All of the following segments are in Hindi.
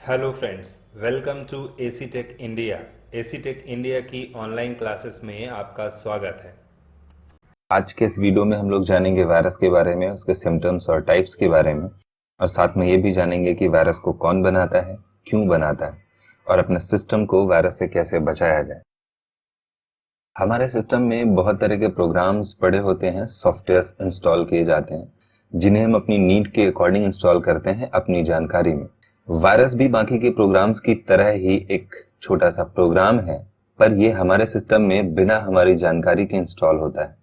Hello friends, welcome to AC tech India. AC tech India की ऑनलाइन क्लासेस में आपका स्वागत है। आज के इस वीडियो में हम लोग जानेंगे वायरस के बारे में, उसके सिम्टम्स और टाइप्स के बारे में, और साथ में ये भी जानेंगे कि वायरस को कौन बनाता है, क्यों बनाता है, और अपने सिस्टम को वायरस से कैसे बचाया जाए। हमारे सिस्टम में बहुत तरह के प्रोग्राम्स पड़े होते हैं, सॉफ्टवेयर्स इंस्टॉल किए जाते हैं, जिन्हें हम अपनी नीड के अकॉर्डिंग इंस्टॉल करते हैं अपनी जानकारी में। वायरस भी बाकी के प्रोग्राम्स की तरह ही एक छोटा सा प्रोग्राम है, पर यह हमारे सिस्टम में बिना हमारी जानकारी के इंस्टॉल होता है।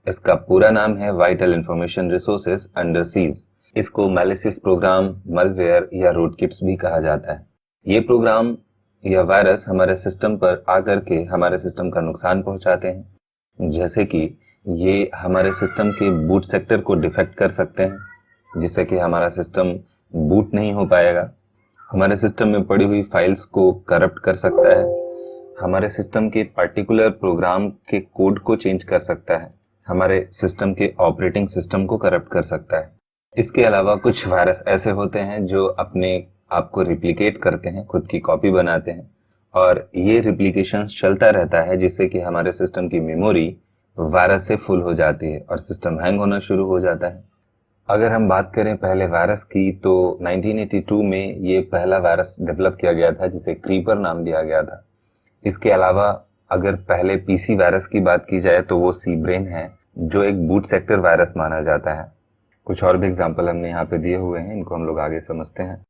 इसका पूरा नाम है vital information resources under seize. इसको मैलिसियस प्रोग्राम, मलवेयर या रूटकिट्स भी कहा जाता है। ये प्रोग्राम या वायरस हमारे सिस्टम पर आकर के हमारे सिस्टम का नुकसान पहुंचाते हैं, जैसे कि ये हमारे सिस्टम के बूट सेक्टर को डिफेक्ट कर सकते हैं, जिससे कि हमारा सिस्टम बूट नहीं हो पाएगा। हमारे सिस्टम में पड़ी हुई फाइल्स को करप्ट कर सकता है, हमारे सिस्टम के पर्टिकुलर प्रोग्राम के कोड को चेंज कर सकता है, हमारे सिस्टम के ऑपरेटिंग सिस्टम को करप्ट कर सकता है। इसके अलावा कुछ वायरस ऐसे होते हैं जो अपने आप को रिप्लिकेट करते हैं, खुद की कॉपी बनाते हैं, और ये रिप्लिकेशन चलता रहता है, जिससे कि हमारे सिस्टम की मेमोरी वायरस से फुल हो जाती है और सिस्टम हैंग होना शुरू हो जाता है। अगर हम बात करें पहले वायरस की, तो 1982 में ये पहला वायरस डेवलप किया गया था, जिसे क्रीपर नाम दिया गया था। इसके अलावा अगर पहले पीसी वायरस की बात की जाए तो वो सी ब्रेन है, जो एक बूट सेक्टर वायरस माना जाता है। कुछ और भी एग्जाम्पल हमने यहाँ पे दिए हुए हैं, इनको हम लोग आगे समझते हैं।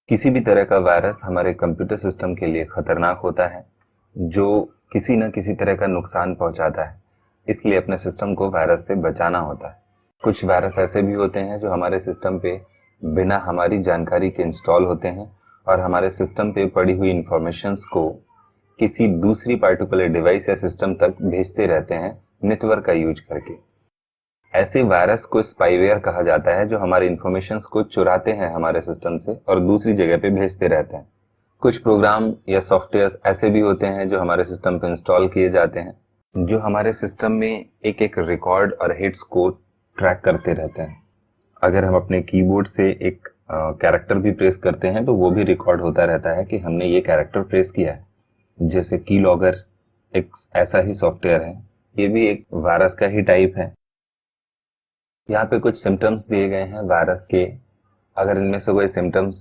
किसी भी तरह का वायरस हमारे कंप्यूटर सिस्टम के लिए खतरनाक होता है, जो किसी न किसी तरह का नुकसान पहुंचाता है, इसलिए अपने सिस्टम को वायरस से बचाना होता है। कुछ वायरस ऐसे भी होते हैं जो हमारे सिस्टम पे बिना हमारी जानकारी के इंस्टॉल होते हैं और हमारे सिस्टम पे पड़ी हुई इंफॉर्मेशंस को किसी दूसरी पार्टिकुलर डिवाइस या सिस्टम तक भेजते रहते हैं, नेटवर्क का यूज करके। ऐसे वायरस को स्पाईवेयर कहा जाता है, जो हमारे इंफॉर्मेशंस को चुराते हैं हमारे सिस्टम से और दूसरी जगह पे भेजते रहते हैं। कुछ प्रोग्राम या सॉफ्टवेयर ऐसे भी होते हैं जो हमारे सिस्टम पे इंस्टॉल किए जाते हैं, जो हमारे सिस्टम में एक एक रिकॉर्ड और हिट्स को ट्रैक करते रहते हैं। अगर हम अपने कीबोर्ड से एक कैरेक्टर भी प्रेस करते हैं तो वो भी रिकॉर्ड होता रहता है कि हमने ये कैरेक्टर प्रेस किया है। जैसे की लॉगर एक ऐसा ही सॉफ्टवेयर है, ये भी एक वायरस का ही टाइप है। यहाँ पे कुछ सिम्टम्स दिए गए हैं वायरस के। अगर इनमें से कोई सिम्टम्स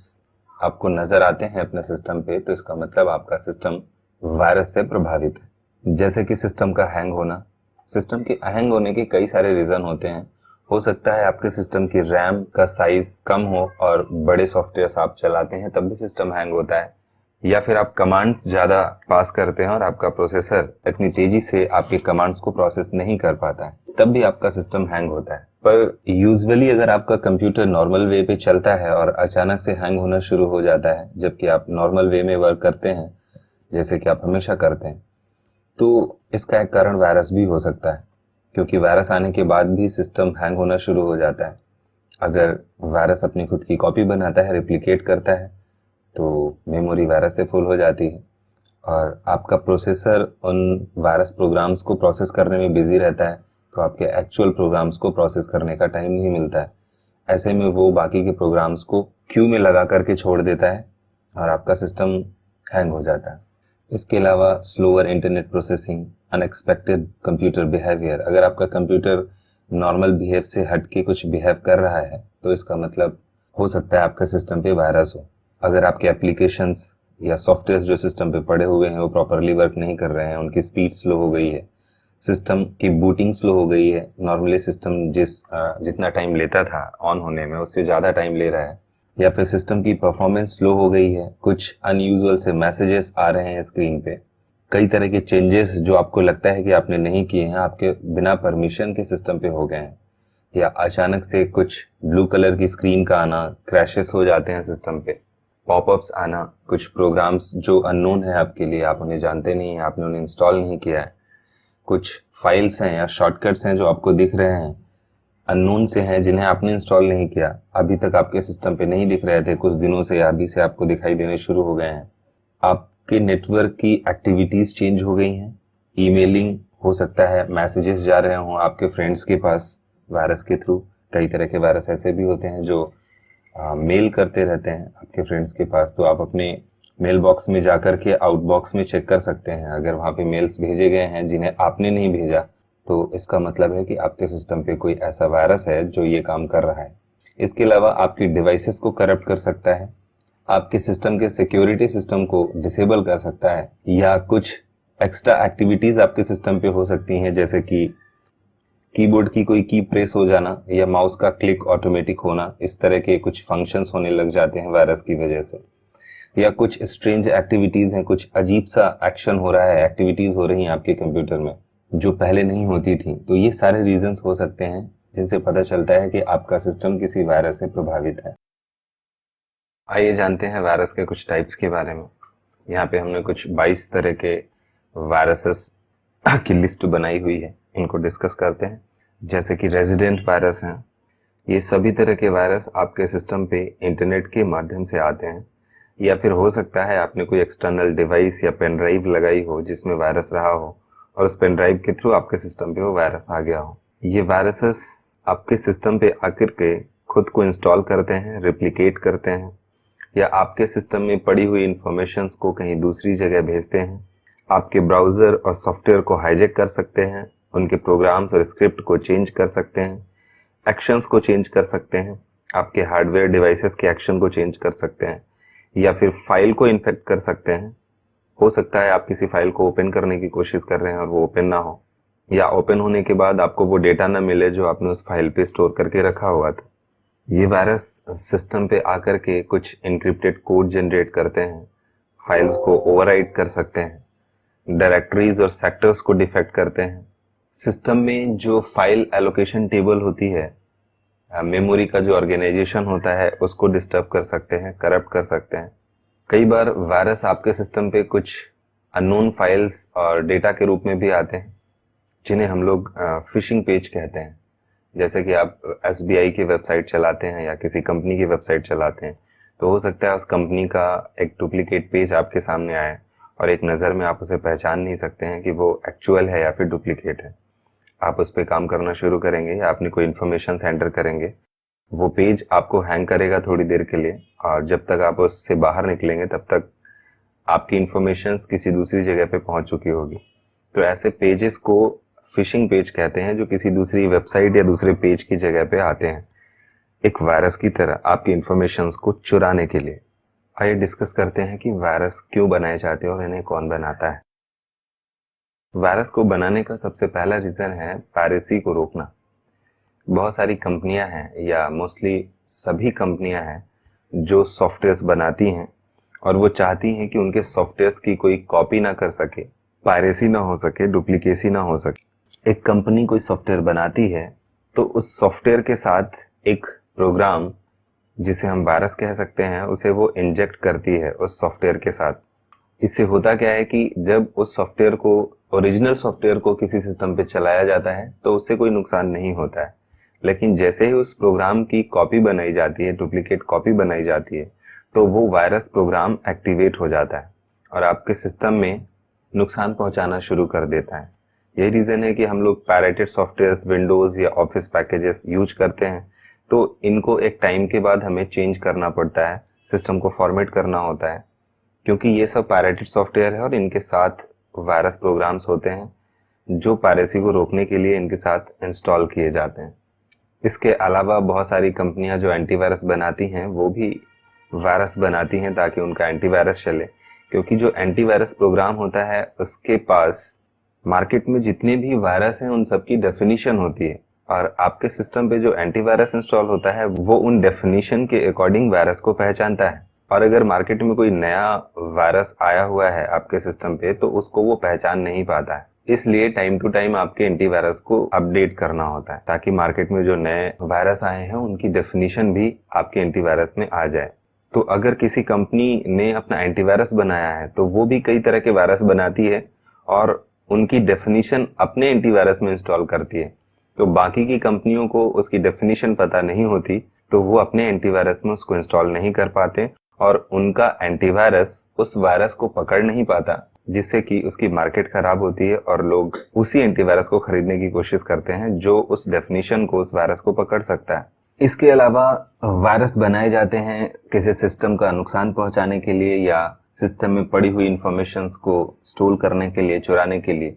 आपको नजर आते हैं अपने सिस्टम पे, तो इसका मतलब आपका सिस्टम वायरस से प्रभावित है। जैसे कि सिस्टम का हैंग होना। सिस्टम के हैंग होने के कई सारे रीजन होते हैं। हो सकता है आपके सिस्टम की रैम का साइज कम हो और बड़े सॉफ्टवेयर आप चलाते हैं तब भी सिस्टम हैंग होता है, या फिर आप कमांड्स ज़्यादा पास करते हैं और आपका प्रोसेसर इतनी तेजी से आपके कमांड्स को प्रोसेस नहीं कर पाता है, तब भी आपका सिस्टम हैंग होता है। पर यूजुअली अगर आपका कंप्यूटर नॉर्मल वे पे चलता है और अचानक से हैंग होना शुरू हो जाता है, जबकि आप नॉर्मल वे में वर्क करते हैं जैसे कि आप हमेशा करते हैं, तो इसका एक कारण वायरस भी हो सकता है, क्योंकि वायरस आने के बाद भी सिस्टम हैंग होना शुरू हो जाता है। अगर वायरस अपनी खुद की कॉपी बनाता है, रिप्लिकेट करता है, तो मेमोरी वायरस से फुल हो जाती है और आपका प्रोसेसर उन वायरस प्रोग्राम्स को प्रोसेस करने में बिजी रहता है, तो आपके एक्चुअल प्रोग्राम्स को प्रोसेस करने का टाइम नहीं मिलता है। ऐसे में वो बाकी के प्रोग्राम्स को क्यू में लगा करके छोड़ देता है और आपका सिस्टम हैंग हो जाता है। इसके अलावा slower internet processing, unexpected computer behaviour. अगर आपका कंप्यूटर नॉर्मल बिहेव से हट के कुछ बिहेव कर रहा है, तो इसका मतलब हो सकता है आपके सिस्टम पे वायरस हो। अगर आपके एप्लीकेशंस या सॉफ्टवेयर जो सिस्टम पे पड़े हुए हैं वो प्रॉपरली वर्क नहीं कर रहे हैं, उनकी स्पीड स्लो हो गई है, सिस्टम की बूटिंग स्लो हो गई है, नॉर्मली सिस्टम जितना टाइम लेता था ऑन होने में उससे ज़्यादा टाइम ले रहा है, या फिर सिस्टम की परफॉर्मेंस स्लो हो गई है, कुछ अनयूजुअल से मैसेजेस आ रहे हैं स्क्रीन पे, कई तरह के चेंजेस जो आपको लगता है कि आपने नहीं किए हैं, आपके बिना परमिशन के सिस्टम पे हो गए हैं, या अचानक से कुछ ब्लू कलर की स्क्रीन का आना, क्रैशेस हो जाते हैं सिस्टम पे, पॉपअप्स आना, कुछ प्रोग्राम्स जो अननोन है आपके लिए, आप उन्हें जानते नहीं हैं, आपने उन्हें इंस्टॉल नहीं किया है, कुछ फाइल्स हैं या शॉर्टकट्स हैं जो आपको दिख रहे हैं, अननोन से हैं, जिन्हें आपने इंस्टॉल नहीं किया, अभी तक आपके सिस्टम पे नहीं दिख रहे थे, कुछ दिनों से या अभी से आपको दिखाई देने शुरू हो गए हैं। आपके नेटवर्क की एक्टिविटीज चेंज हो गई हैं, ईमेलिंग हो सकता है, मैसेजेस जा रहे हों आपके फ्रेंड्स के पास वायरस के थ्रू। कई तरह के वायरस ऐसे भी होते हैं जो मेल करते रहते हैं आपके फ्रेंड्स के पास, तो आप अपने मेल बॉक्स में जाकर के आउट बॉक्स में चेक कर सकते हैं। अगर वहाँ पे मेल्स भेजे गए हैं जिन्हें आपने नहीं भेजा, तो इसका मतलब है कि आपके सिस्टम पे कोई ऐसा वायरस है जो ये काम कर रहा है। इसके अलावा आपकी डिवाइसेस को करप्ट कर सकता है, आपके सिस्टम के सिक्योरिटी सिस्टम को डिसेबल कर सकता है, या कुछ एक्स्ट्रा एक्टिविटीज आपके सिस्टम पे हो सकती हैं, जैसे कि कीबोर्ड की कोई की प्रेस हो जाना या माउस का क्लिक ऑटोमेटिक होना। इस तरह के कुछ फंक्शंस होने लग जाते हैं वायरस की वजह से, या कुछ स्ट्रेंज एक्टिविटीज हैं, कुछ अजीब सा एक्शन हो रहा है, एक्टिविटीज हो रही हैं आपके कंप्यूटर में जो पहले नहीं होती थी। तो ये सारे रीजंस हो सकते हैं जिनसे पता चलता है कि आपका सिस्टम किसी वायरस से प्रभावित है। आइए जानते हैं वायरस के कुछ टाइप्स के बारे में। यहाँ पे हमने कुछ 22 तरह के वायरसेस की लिस्ट बनाई हुई है, इनको डिस्कस करते हैं। जैसे कि रेजिडेंट वायरस हैं, ये सभी तरह के वायरस आपके सिस्टम पे इंटरनेट के माध्यम से आते हैं, या फिर हो सकता है आपने कोई एक्सटर्नल डिवाइस या पेन ड्राइव लगाई हो जिसमें वायरस रहा हो और उस पेन ड्राइव के थ्रू आपके सिस्टम पे वो वायरस आ गया हो। ये वायरसेस आपके सिस्टम पे आकर के खुद को इंस्टॉल करते हैं, रिप्लिकेट करते हैं, या आपके सिस्टम में पड़ी हुई इंफॉर्मेशंस को कहीं दूसरी जगह भेजते हैं। आपके ब्राउजर और सॉफ्टवेयर को हाईजैक कर सकते हैं, उनके प्रोग्राम्स और स्क्रिप्ट को चेंज कर सकते हैं, एक्शंस को चेंज कर सकते हैं, आपके हार्डवेयर डिवाइसेस के एक्शन को चेंज कर सकते हैं, या फिर फाइल को इन्फेक्ट कर सकते हैं। हो सकता है आप किसी फाइल को ओपन करने की कोशिश कर रहे हैं और वो ओपन ना हो, या ओपन होने के बाद आपको वो डेटा ना मिले जो आपने उस फाइल पे स्टोर करके रखा हुआ था। ये वायरस सिस्टम पे आकर के कुछ एन्क्रिप्टेड कोड जनरेट करते हैं, फाइल्स को ओवरराइट कर सकते हैं, डायरेक्टरीज और सेक्टर्स को डिफेक्ट करते हैं। सिस्टम में जो फाइल एलोकेशन टेबल होती है, मेमोरी का जो ऑर्गेनाइजेशन होता है, उसको डिस्टर्ब कर सकते हैं, करप्ट कर सकते हैं। कई बार वायरस आपके सिस्टम पे कुछ अननोन फाइल्स और डेटा के रूप में भी आते हैं, जिन्हें हम लोग फिशिंग पेज कहते हैं। जैसे कि आप SBI की वेबसाइट चलाते हैं या किसी कंपनी की वेबसाइट चलाते हैं, तो हो सकता है उस कंपनी का एक डुप्लीकेट पेज आपके सामने आए और एक नज़र में आप उसे पहचान नहीं सकते हैं कि वो एक्चुअल है या फिर डुप्लीकेट है। आप उस पर काम करना शुरू करेंगे या अपनी कोई इन्फॉर्मेशन एंटर करेंगे, वो पेज आपको हैंग करेगा थोड़ी देर के लिए, और जब तक आप उससे बाहर निकलेंगे तब तक आपकी इन्फॉर्मेशन किसी दूसरी जगह पे पहुंच चुकी होगी। तो ऐसे पेजेस को फिशिंग पेज कहते हैं, जो किसी दूसरी वेबसाइट या दूसरे पेज की जगह पे आते हैं, एक वायरस की तरह आपकी इन्फॉर्मेशन को चुराने के लिए। आइए डिस्कस करते हैं कि वायरस क्यों बनाए जाते हैं और इन्हें कौन बनाता है। वायरस को बनाने का सबसे पहला रीजन है पायरेसी को रोकना। बहुत सारी कंपनियां हैं, या मोस्टली सभी कंपनियां हैं, जो सॉफ्टवेयर्स बनाती हैं और वो चाहती हैं कि उनके सॉफ्टवेयर्स की कोई कॉपी ना कर सके, पायरेसी ना हो सके, डुप्लीकेसी ना हो सके। एक कंपनी कोई सॉफ्टवेयर बनाती है तो उस सॉफ्टवेयर के साथ एक प्रोग्राम, जिसे हम वायरस कह सकते हैं, उसे वो इंजेक्ट करती है उस सॉफ्टवेयर के साथ। इससे होता क्या है कि जब उस सॉफ्टवेयर को, ओरिजिनल सॉफ्टवेयर को किसी सिस्टम पे चलाया जाता है तो उससे कोई नुकसान नहीं होता है, लेकिन जैसे ही उस प्रोग्राम की कॉपी बनाई जाती है, डुप्लीकेट कॉपी बनाई जाती है, तो वो वायरस प्रोग्राम एक्टिवेट हो जाता है और आपके सिस्टम में नुकसान पहुंचाना शुरू कर देता है। यही रीज़न है कि हम लोग पायरेटेड सॉफ्टवेयर्स, विंडोज़ या ऑफिस पैकेजेस यूज करते हैं, तो इनको एक टाइम के बाद हमें चेंज करना पड़ता है, सिस्टम को फॉर्मेट करना होता है, क्योंकि ये सब पायरेटेड सॉफ्टवेयर है और इनके साथ वायरस प्रोग्राम्स होते हैं जो पायरेसी को रोकने के लिए इनके साथ इंस्टॉल किए जाते हैं। इसके अलावा बहुत सारी कंपनियां जो एंटीवायरस बनाती हैं, वो भी वायरस बनाती हैं ताकि उनका एंटीवायरस चले, क्योंकि जो एंटीवायरस प्रोग्राम होता है उसके पास मार्केट में जितने भी वायरस हैं उन सबकी डेफिनेशन होती है, और आपके सिस्टम पे जो एंटीवायरस इंस्टॉल होता है वो उन डेफिनेशन के अकॉर्डिंग वायरस को पहचानता है। और अगर मार्केट में कोई नया वायरस आया हुआ है आपके सिस्टम पे तो उसको वो पहचान नहीं पाता है। इसलिए टाइम टू टाइम आपके एंटीवायरस को अपडेट करना होता है, ताकि मार्केट में जो नए वायरस आए हैं उनकी डेफिनेशन भी आपके एंटीवायरस में आ जाए। तो अगर किसी कंपनी ने अपना एंटीवायरस बनाया है तो वो भी कई तरह के वायरस बनाती है और उनकी डेफिनेशन अपने एंटीवायरस में इंस्टॉल करती है। तो बाकी की कंपनियों को उसकी डेफिनेशन पता नहीं होती, तो वो अपने एंटीवायरस में उसको इंस्टॉल नहीं कर पाते और उनका एंटीवायरस उस वायरस को पकड़ नहीं पाता, जिससे कि उसकी मार्केट खराब होती है और लोग उसी एंटीवायरस को खरीदने की कोशिश करते हैं जो उस डेफिनेशन को, उस वायरस को पकड़ सकता है। इसके अलावा वायरस बनाए जाते हैं किसी सिस्टम का नुकसान पहुंचाने के लिए या सिस्टम में पड़ी हुई इंफॉर्मेशंस को स्टोर करने के लिए, चुराने के लिए।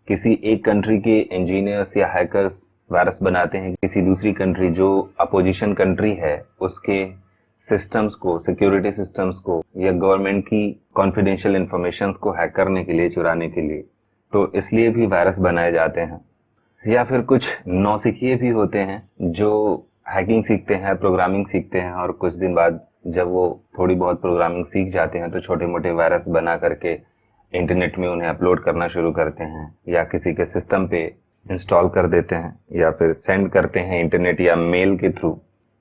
किसी एक कंट्री के इंजीनियर्स या हैकर्स वायरस बनाते हैं किसी दूसरी कंट्री जो अपोजिशन कंट्री है उसके सिस्टम्स को, सिक्योरिटी सिस्टम्स को या गवर्नमेंट की कॉन्फिडेंशियल इंफॉर्मेशंस को हैक करने के लिए, चुराने के लिए। तो इसलिए भी वायरस बनाए जाते हैं। या फिर कुछ नौसिखिए भी होते हैं जो हैकिंग सीखते हैं, प्रोग्रामिंग सीखते हैं और कुछ दिन बाद जब वो थोड़ी बहुत प्रोग्रामिंग सीख जाते हैं तो छोटे मोटे वायरस बना करके इंटरनेट में उन्हें अपलोड करना शुरू करते हैं या किसी के सिस्टम पे इंस्टॉल कर देते हैं या फिर सेंड करते हैं इंटरनेट या मेल के थ्रू।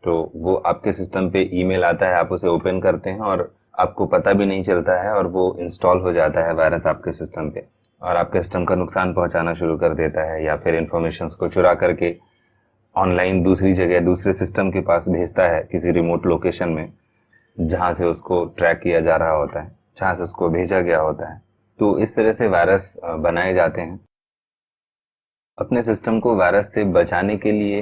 तो वो आपके सिस्टम पे ईमेल आता है, आप उसे ओपन करते हैं और आपको पता भी नहीं चलता है और वो इंस्टॉल हो जाता है वायरस आपके सिस्टम पे और आपके सिस्टम का नुकसान पहुंचाना शुरू कर देता है या फिर इंफॉर्मेशंस को चुरा करके ऑनलाइन दूसरी जगह, दूसरे सिस्टम के पास भेजता है किसी रिमोट लोकेशन में जहां से उसको ट्रैक किया जा रहा होता है, जहां से उसको भेजा गया होता है। तो इस तरह से वायरस बनाए जाते हैं। अपने सिस्टम को वायरस से बचाने के लिए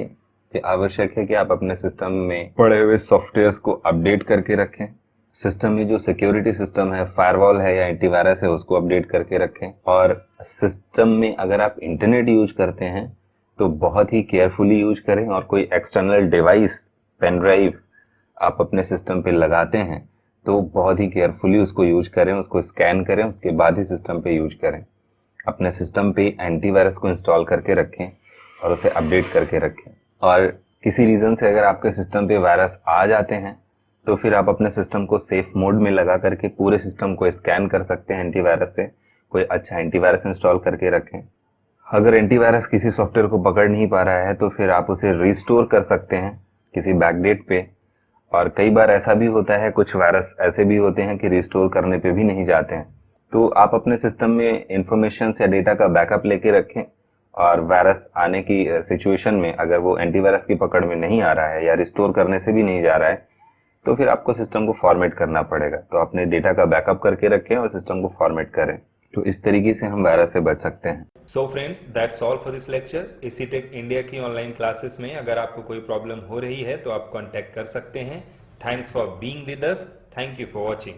ये आवश्यक है कि आप अपने सिस्टम में पड़े हुए सॉफ्टवेयर्स को अपडेट करके रखें। सिस्टम में जो सिक्योरिटी सिस्टम है, फायरवॉल है या एंटीवायरस है, उसको अपडेट करके रखें। और सिस्टम में अगर आप इंटरनेट यूज करते हैं तो बहुत ही केयरफुली यूज करें और कोई एक्सटर्नल डिवाइस, पेन ड्राइव आप अपने सिस्टम पे लगाते हैं तो बहुत ही केयरफुली उसको यूज करें, उसको स्कैन करें, उसके बाद ही सिस्टम पे यूज करें। अपने सिस्टम पे एंटीवायरस को इंस्टॉल करके रखें और उसे अपडेट करके रखें। और किसी रीज़न से अगर आपके सिस्टम पे वायरस आ जाते हैं तो फिर आप अपने सिस्टम को सेफ मोड में लगा करके पूरे सिस्टम को स्कैन कर सकते हैं एंटीवायरस से। कोई अच्छा एंटीवायरस इंस्टॉल करके रखें। अगर एंटीवायरस किसी सॉफ्टवेयर को पकड़ नहीं पा रहा है तो फिर आप उसे रिस्टोर कर सकते हैं किसी बैकडेट पे। और कई बार ऐसा भी होता है, कुछ वायरस ऐसे भी होते हैं कि रिस्टोर करने पे भी नहीं जाते हैं। तो आप अपने सिस्टम में इंफॉर्मेशन या डेटा का बैकअप लेके रखें और वायरस आने की सिचुएशन में अगर वो एंटीवायरस की पकड़ में नहीं आ रहा है या रिस्टोर करने से भी नहीं जा रहा है तो फिर आपको सिस्टम को फॉर्मेट करना पड़ेगा। तो अपने डेटा का बैकअप करके रखें और सिस्टम को फॉर्मेट करें। तो इस तरीके से हम वायरस से बच सकते हैं। So friends, that's all for this lecture. AC tech India की ऑनलाइन क्लासेस में अगर आपको कोई प्रॉब्लम हो रही है तो आप कांटेक्ट कर सकते हैं। Thanks for being with us. Thank you for watching.